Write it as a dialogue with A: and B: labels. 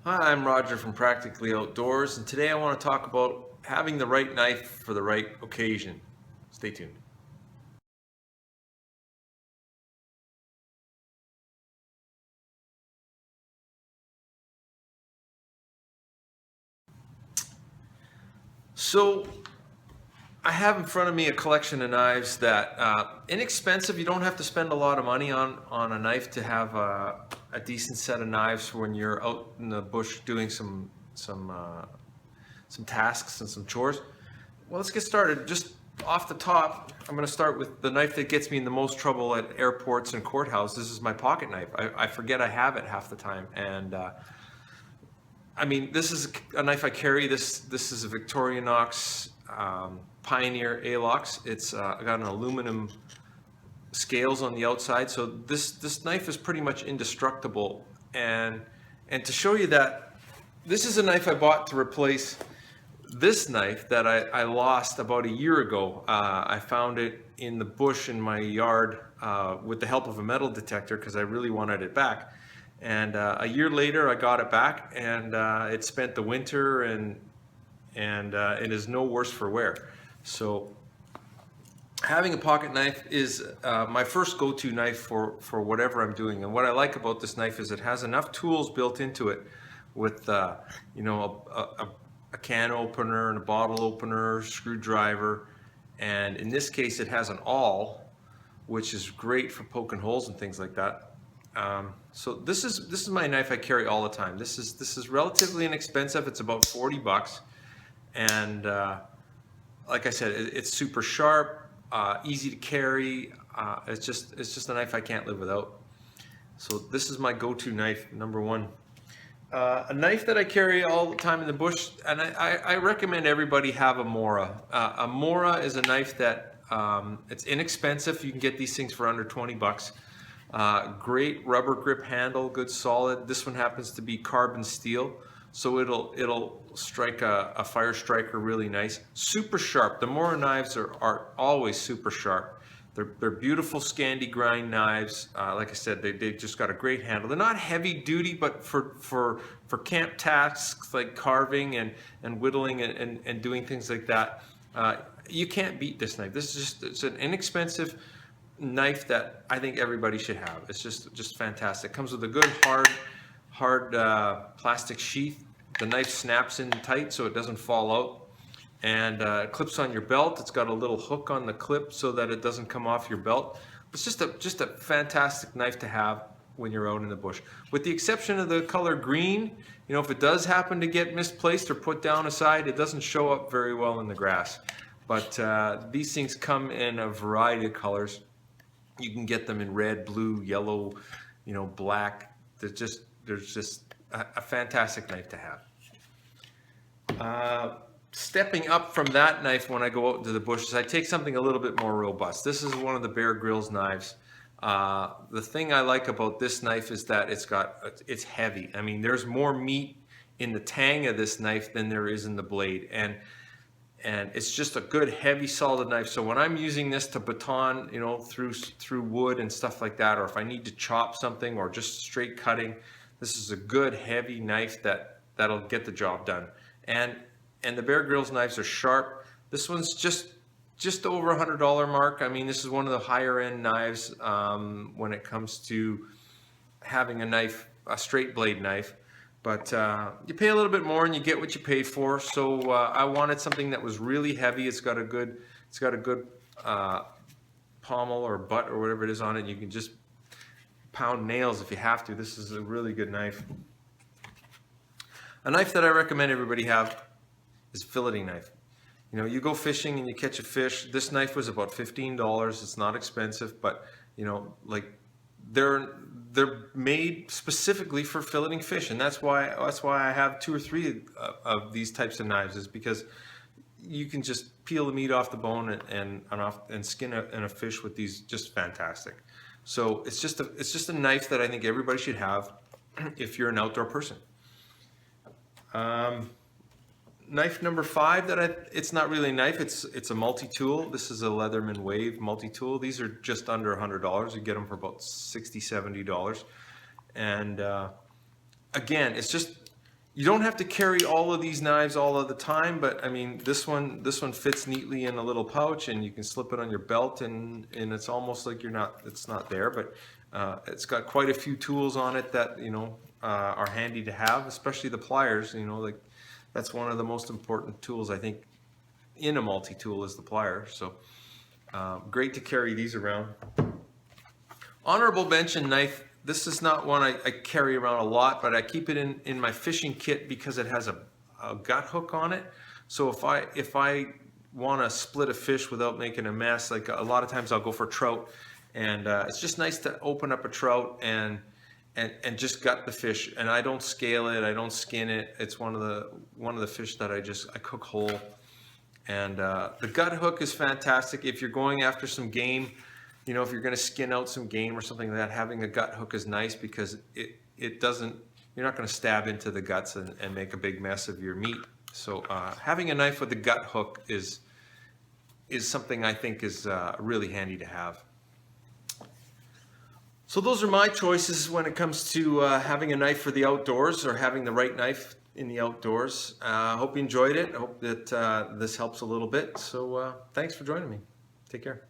A: Hi, I'm Roger from Practically Outdoors, and today I want to talk about having the right knife for the right occasion. Stay tuned. So, I have in front of me a collection of knives that inexpensive. You don't have to spend a lot of money on a knife to have a decent set of knives for when you're out in the bush doing some tasks and some chores. Well, let's get started. Just off the top, I'm going to start with the knife that gets me in the most trouble at airports and courthouses. This is my pocket knife. I forget I have it half the time, and I mean, this is a knife I carry. This is a Victorinox Pioneer A-Lox. It's got an aluminum scales on the outside, so this knife is pretty much indestructible. And to show you that, this is a knife I bought to replace this knife that I lost about a year ago. I found it in the bush in my yard with the help of a metal detector because I really wanted it back. And a year later, I got it back, and it spent the winter, and it is no worse for wear. So having a pocket knife is my first go-to knife for whatever I'm doing. And what I like about this knife is it has enough tools built into it with you know a can opener and a bottle opener, screwdriver, and in this case it has an awl, which is great for poking holes and things like that. So this is my knife I carry all the time. This is relatively inexpensive. It's about 40 bucks, and like I said, it's super sharp, easy to carry. It's just a knife I can't live without. So this is my go-to knife, number one. A knife that I carry all the time in the bush, and I recommend everybody have a Mora. A Mora is a knife that it's inexpensive. You can get these things for under 20 bucks. Great rubber grip handle, good solid. This one happens to be carbon steel, so it'll strike a fire striker really nice. Super sharp. The Mora knives are always super sharp. They're beautiful Scandi grind knives. Like I said, they've just got a great handle. They're not heavy duty, but for camp tasks like carving and whittling and doing things like that, you can't beat this knife. This is it's an inexpensive knife that I think everybody should have. It's just fantastic. Comes with a good hard plastic sheath. The knife snaps in tight so it doesn't fall out, and it clips on your belt. It's got a little hook on the clip so that it doesn't come off your belt. It's just a fantastic knife to have when you're out in the bush. With the exception of the color green, you know, if it does happen to get misplaced or put down aside, it doesn't show up very well in the grass. But these things come in a variety of colors. You can get them in red, blue, yellow, you know, black. There's just a fantastic knife to have. Stepping up from that knife when I go out into the bushes, I take something a little bit more robust. This is one of the Bear Grylls knives. The thing I like about this knife is that it's heavy. I mean, there's more meat in the tang of this knife than there is in the blade, and it's just a good heavy solid knife. So when I'm using this to baton, you know, through wood and stuff like that, or if I need to chop something or just straight cutting, this is a good heavy knife that'll get the job done. And the Bear Grylls knives are sharp. This one's just over $100 mark. I mean, this is one of the higher end knives when it comes to having a knife, a straight blade knife. But you pay a little bit more and you get what you pay for. So I wanted something that was really heavy. It's got a good pommel or butt or whatever it is on it. You can just pound nails if you have to. This is a really good knife. A knife that I recommend everybody have is a filleting knife. You know, you go fishing and you catch a fish. This knife was about $15. It's not expensive, but you know, like they're made specifically for filleting fish, and that's why I have two or three of these types of knives, is because you can just peel the meat off the bone and skin a fish with these. Just fantastic. So it's just a knife that I think everybody should have if you're an outdoor person. Knife number 5 it's not really a knife, it's a multi-tool. This is a Leatherman Wave multi-tool. These are just under $100. You get them for about $60, $70. And again, You don't have to carry all of these knives all of the time, but I mean, this one fits neatly in a little pouch, and you can slip it on your belt, and it's almost like it's not there, but it's got quite a few tools on it that, you know, are handy to have, especially the pliers. You know, like that's one of the most important tools, I think, in a multi-tool is the plier. So great to carry these around. Honorable mention knife. This is not one I carry around a lot, but I keep it in my fishing kit because it has a gut hook on it. So if I want to split a fish without making a mess, like a lot of times I'll go for trout, and it's just nice to open up a trout and just gut the fish. And I don't scale it, I don't skin it. It's one of the fish that I cook whole. And the gut hook is fantastic if you're going after some game. You know, if you're going to skin out some game or something like that, having a gut hook is nice because it doesn't, you're not going to stab into the guts and make a big mess of your meat. So having a knife with a gut hook is something I think is really handy to have. So those are my choices when it comes to having a knife for the outdoors, or having the right knife in the outdoors. I hope you enjoyed it. I hope that this helps a little bit. So thanks for joining me. Take care.